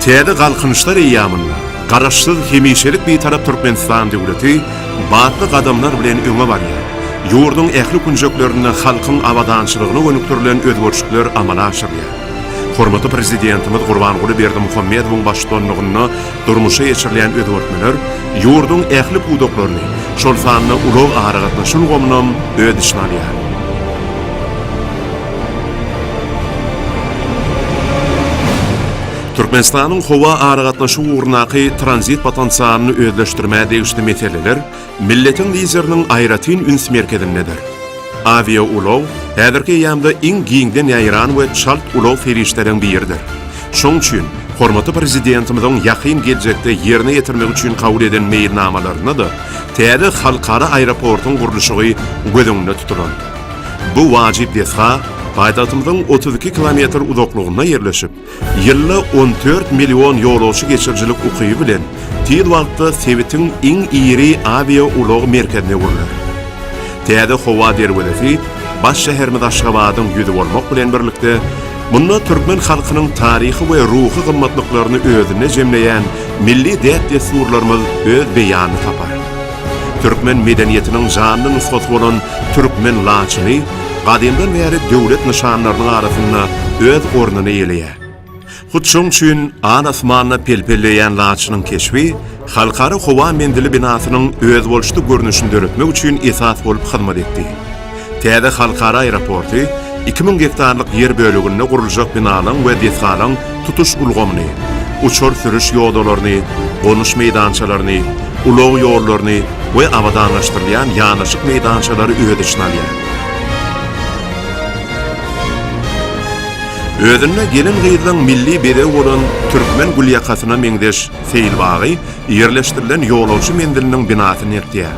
Täze galkynışlar eýamynda garaşsyz hemişelik bir tarap Türkmenistan döwleti batly gadamlar bilen öňe barýar. Ýurdun ähli kunjoklarynda halkyň awadançylygyna gönükdirilen özgörçlikler amala aşyrýar. Hormatly prezidentimiz Gurbanguly Berdimuhammedowyň başçylygyna durmuşa geçirilen özgörtmeler ýurdun ähli pudoklaryny şol sanyny ulug aragatnaşyl gomynam ödüşme alýar. Türkmenistanyň howa aragatnaşy urnaky tranzit potensialyny özleşdirmäge degişli meseleler milletin lideriniň aýratyn üns merkezindedir. Avia ulov häzirki ýamda iň giňden ýaýran we çalt ulov ferişleriň biridir. Şoň üçin hormatly prezidentimiziň ýakyn geljekde ýerine ýetirmek üçin kabul eden meýilnamalaryna da täze halkara aeroportyň gurulşy gözüňde tutulan. Bu wajib desha Paýtagtymyzyň 32 kilometr uzaklygyna ýerleşip, ýylda 14 million ýolawçy geçirjilik ukyby bilen tiýil wagtda Sewitiň iň iri avia ulog merkezine gurulýar. Täze howa derwelesi baş şäherimiz Aşgabatyň ýüzi bolmak bilen birlikde bunda türkmen halkynyň taryhy we ruhy gymmatlyklaryny özüne jemleýän milli dät desurlarymyz öz beýany tapar. Türkmen medeniýetiniň janyny nusgat bolan türkmen laçyny gadymdan beri döwlet nişanlarynyň arasynda öz ornuny eýleýär. Şoň üçin anasmanyna pelpelleýän laçynyň keşfi halkara howa mendili binasynyň öz bolşdy görnüşini döretmek üçin esas bolup hyzmat etdi. Täze halkara aeroporty 2000 hektarlyk ýer bölегinde guruljak binanyň we desalaryň tutuş ulgamyny, uçur sürüş ýoldalaryny, gonuş meýdançalaryny, ulog ýollaryny we awadanlaşdyrylýan ýanaşyk meýdançalary ödüşne alýar. Özüne gelin gyýdyň milli bedew bolan Türkmen Gulyakasyna meňdeş Seýilbagy ýerleşdirilen ýolawçy mendiliniň binasyny ýetýär.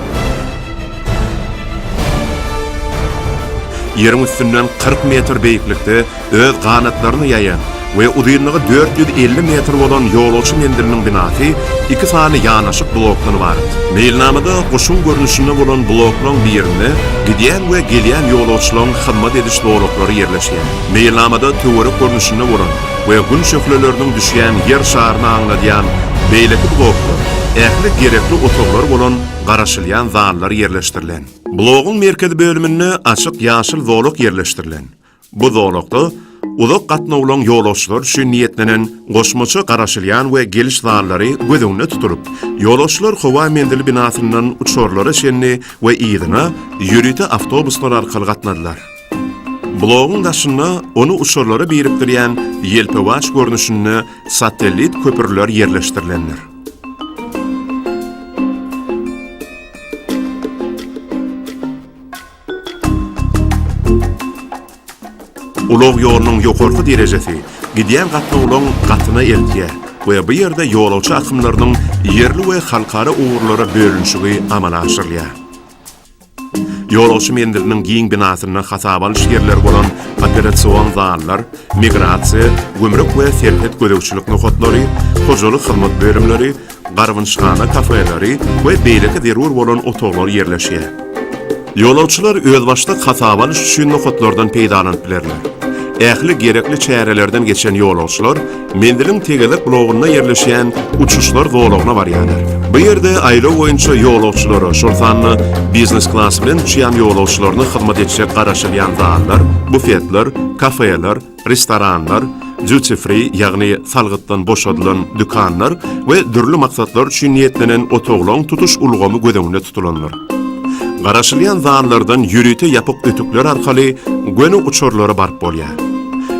Ýerin üstünden 40 metr beýiklikde öz ganatlaryny ýaýan we uzunlygy 450 metr bolan ýolawçy mendiliniň binasy 2 sany ýanaşyk blokdan ibaret. Meýilnamada goşun görnüşinde bolan bloklaryň birinde gidýän we gelýän ýolawçylaryň hyzmat ediş dowlatlary ýerleşýär. Meýilnamada töwerek görnüşinde bolan we gün şöhleleriniň düşýän ýer şaryny aňladýan beýleki bloklar, ähli gerekli otoglar bolan garaşylýan zallar ýerleşdirilen. Blogyň merkezi bölümine açyk ýaşyl zolak ýerleşdirilen. Bu zolakda uzak gatnawlaň ýolawçylar üçin niýetlenen goşmaça garaşylýan we geliş zallary gözüňde tutulyp, ýolawçylar howa mendili binasynyň uçurlary şenni we ýygyna ýürüte awtobuslar arkaly gatnadylar. Blogyň daşyna onu uçurlary birikdirýän ýelpewaç görnüşinde satellit köpürler ýerleşdirilenler. Ulog ýolunyň ýokarky derejesi gidýän gatnawlaň gatyna eltýär we bu ýerde ýolawçy akymlarynyň ýerli we halkara uğurlara bölünşigi amala aşyrylýar. Ýolawçy mendiliniň giň binasyna hasabaly şeýerler bolan operasiýon zallar, migrasiýa, gömrük we serhet gödäwçilik nohatlary, hojalyk hyzmat bölümleri, garwynçxana kafeleri we beýleki derur bolan otoglar ýerleşýär. Ýolawçylar öz başda hasabaly üçin nohatlardan peýdalanyp bilerler. Ähli gerekli çärelerden geçen ýolawçylar mendiliň tegelik blogyna ýerleşýän uçuşlar zolagyna barýarlar. Bu ýerde aýla boýunça ýolawçylary, şol sanyny biznes klass bilen uçýan ýolawçylaryny hyzmat etjek garaşylýan zallar, bufetler, kafeler, restoranlar, duty free ýagny salgytdan boşadylan dükanlar we dürli maksatlar üçin niýetlenen otoglaň tutuş ulgamy gözüňde tutulanlar. Garaşylýan zallardan ýürüte ýapyk ötükler arkaly göni uçurlary barp bolýar.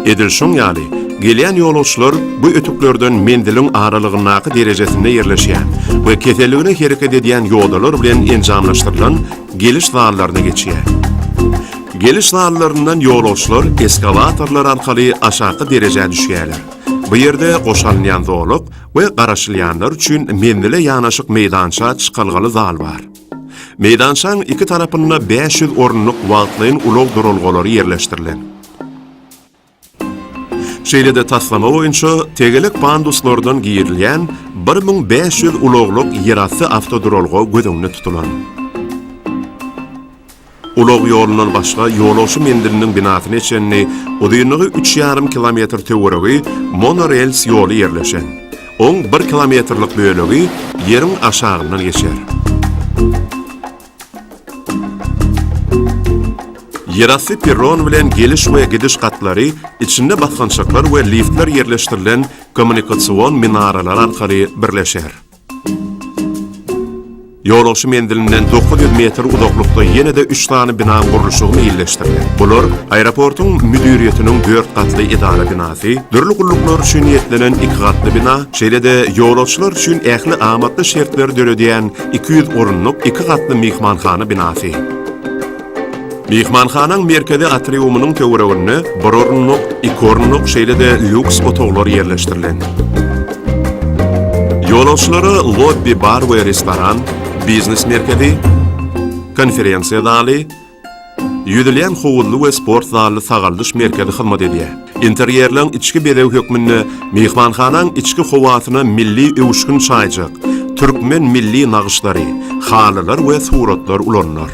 Edilşoň ýaly gelýän ýolawçylar bu ötüklerden mendiliň aralygynaky derejesinde ýerleşýän we keseligine hereket edýän ýoldalar bilen enjamlaşdyrylan geliş zallaryna geçýär. Geliş zallaryndan ýolawçylar eskalatorlar arkaly aşağı derejeye düşýärler. Bu ýerde goşalýan zolak we garaşylýanlar üçin mendile ýanaşyk meýdança çykalgaly zal bar. Meýdançaň iki tarapynda 500 orunluk wagtlyň ulug durulgalary ýerleşdirilen. Şeýlede taslama boýunça tegelik panduslardan giýirilýän 1500 uluglyk ýerasty awtodurolga gözüňde tutulan. Ulug ýolundan başga ýolawçy mendiliniň binasyny içenni uzunlygy 3,5 kilometr töweregi monorels ýoly ýerleşen. On 1 kilometrlik bölegi yerin aşağından geçer. Yerasy perron bilen geliş we gidiş gatlary, içinde batgançaklar we liftler yerleştirilen kommunikasiyon minaralar arkaly birleşer. Ýoluşy mendilinden 900 metr uzaklykda ýene de 3 tane bina gurulşy ýerleşdirilen. Bular aeroportun müdüriýetiniň 4 gatly idara binasy, dürli gulluklar üçin ýetlenen 2 gatly bina, şeýle-de ýoluşçylar üçin ähli amatly şertler döredýän 200 orunlyk 2 gatly mehmanhana binasy. Mehmanhanaň merkezi atriumynyň töwereginde 1 orunlyk, 2 orunlyk şeýle-de lüks otoglar ýerleşdirilen. Ýoluşçylary lobby, bar we restoran, biznes merkezi, konferensiýa zaly, ýüdülýän howuzly we sport zaly sagaldyş merkezi hyzmat edýär. Interýerleň içki bedew hökmünde mehmanhanaň içki howasyna milli öwüşkün çaýjak, türkmen milli nagyşlary, halylar we suratlar ulanlar.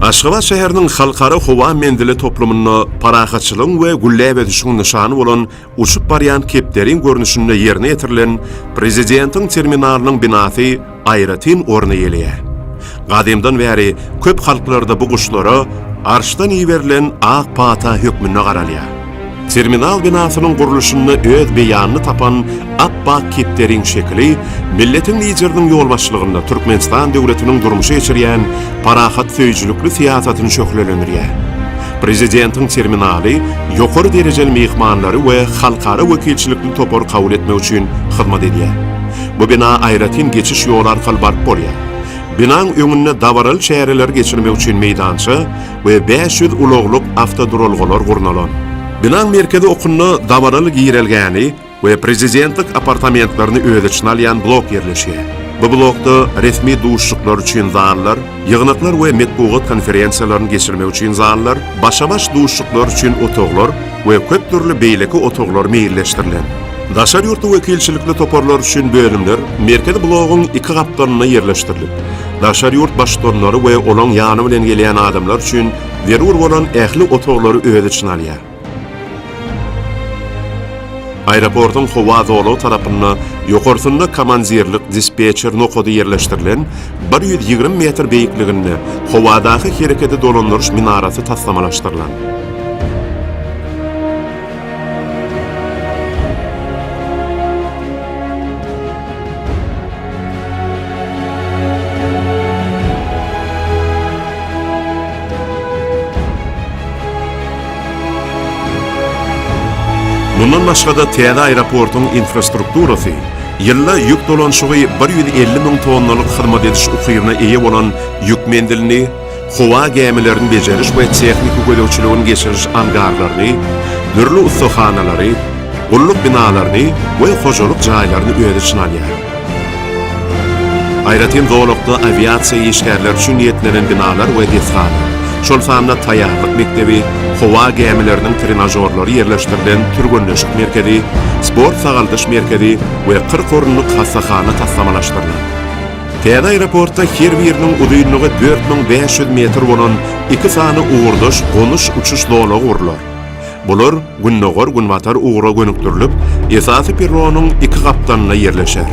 Aşgabat şäheriniň halkara howa mendili toplumyny parahatçylyk we gülläp edişiň nişany bolan uçup barýan kepderiň görnüşinde ýerine ýetirilen prezidentiň terminalynyň binasy aýratyn orny ýelýär. Gadymdan bäri köp halklarda bu guşlara arşdan iýerilen ak pata hökmüne garalýar. Terminal binasynyň gurulşyny öz beýanyny tapan appak kepderiň şekli milletin lideriniň ýolbaşçylygynda Türkmenistan döwletiniň durmuşy geçirýän parahat söýjülükli siýasatyny şöhrelendirýär. Prezidentiň terminaly ýokary derejeli mehmanlary we halkara wekilçilikli topar kabul etmek üçin hyzmat edýär. Bu bina aýratyn geçiş ýoly arkaly barp bolýar. Binaň öňünde dawaral şäherler geçirmek üçin meýdança we 500 uluglyk avtodurolgalar gurnalan. Binaň merkezi okunna dawaral giýirilgäni we prezidentlik apartamentlaryny öz içine alýan blok ýerleşýär. Bu blokda resmi duşluklar üçin zallar, ýygnaklar we metbuat konferensiýalaryny geçirmek üçin zallar, başa-baş duşluklar üçin otoglar we köp türlü beýleki otoglar meýilleşdirilen. Daşar ýurty wekilçilikli toparlar üçin bölümler merkezi blogyň 2 gapdaryna ýerleşdirilip, daşar ýurt başdanlary we olaň ýany bilen gelýän adamlar üçin berur bolan ähli otoglary öz içine alýar. Aeroportun howa zolu tarapynda ýokarysynda komandierlik dispetcher nokady ýerleşdirilen 120 metr beýikliginde howadaky hereketi dolandyrys minarasy taslamalaşdyrylan. Bundan başga da Täze aeroportun infrastrukturasy, ýylla ýük dolanşygy 150.000 tonnalyk hyzmat ediş ukyryna eýe bolan ýük mendilini, howa gemilerini bejeriş we texnik gödäwçiligini geçiriş angarlaryny, dürli ustahanalary, gulluk binalaryny we hojalyk jaýlaryny öz içine alýar. Aýratyn zowlukda aviasiýa işgärleri üçin ýetlenen binalar we deshanlar, şol sanda taýýarlyk mektebi, howa gemileriniň trenajorlary ýerleşdirilen türgünleşik merkezi, sport sagaldyş merkezi we 40 orunlyk hasahana taslamalaşdyrylan. Täze aeroportda her biriniň uduýunlygy 4500 metr bolan 2 sany uğurdaş, gonuş uçuş zolagy gurlar. Bular günnogor günwatar uğura gönükdirilip, esasy perronyň 2 gapdanyna ýerleşer.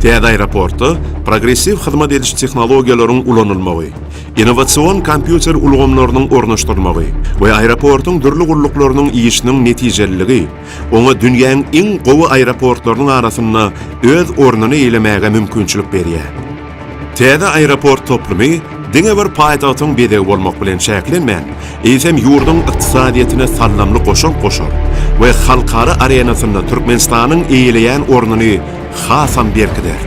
Täze aeroportda progressiv hyzmat ediş tehnologiýalaryň ulanylmagy, innowasion kompýuter ulgamlarynyň ornaşdyrylmagy we aeroportun dürli guruluklarynyň iýişiniň netijeliligi oňa dünýäniň iň gowy aeroportlarynyň arasynda öz ornuny eýlemäge mümkinçilik berýär. Täze aeroport toplumy diňe bir paýtagyň bedew bolmak bilen şäklenmän, eýsem ýurdun ykdysadyýatyna sallamly goşar we halkara arenasynda Türkmenistanyň eýleýän ornuny hasam berkider.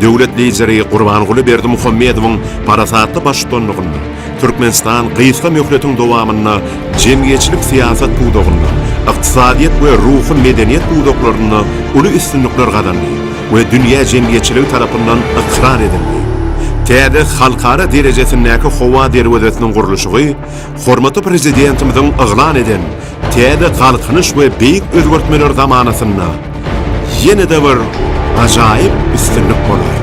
Döwlet lideri Gurbanguly Berdimuhammedowyň parasatly başdanlygynda Türkmenistan gyýyska möhletiň dowamyna jemgyýetçilik siýasat budagyna, ykdysadyýet we ruhy medeniýet budaklaryna uly üstünlikler gazandy we dünýä jemgyýetçiligi tarapyndan ikrar edildi. Täze halkara derejesindäki howa derwezetiniň gurulşy, hormatly prezidentimiziň yglan eden Täze galkynyş we beýik özgertmeler zamanasynda ýene-de bir ajaýyp üstünlik bolar.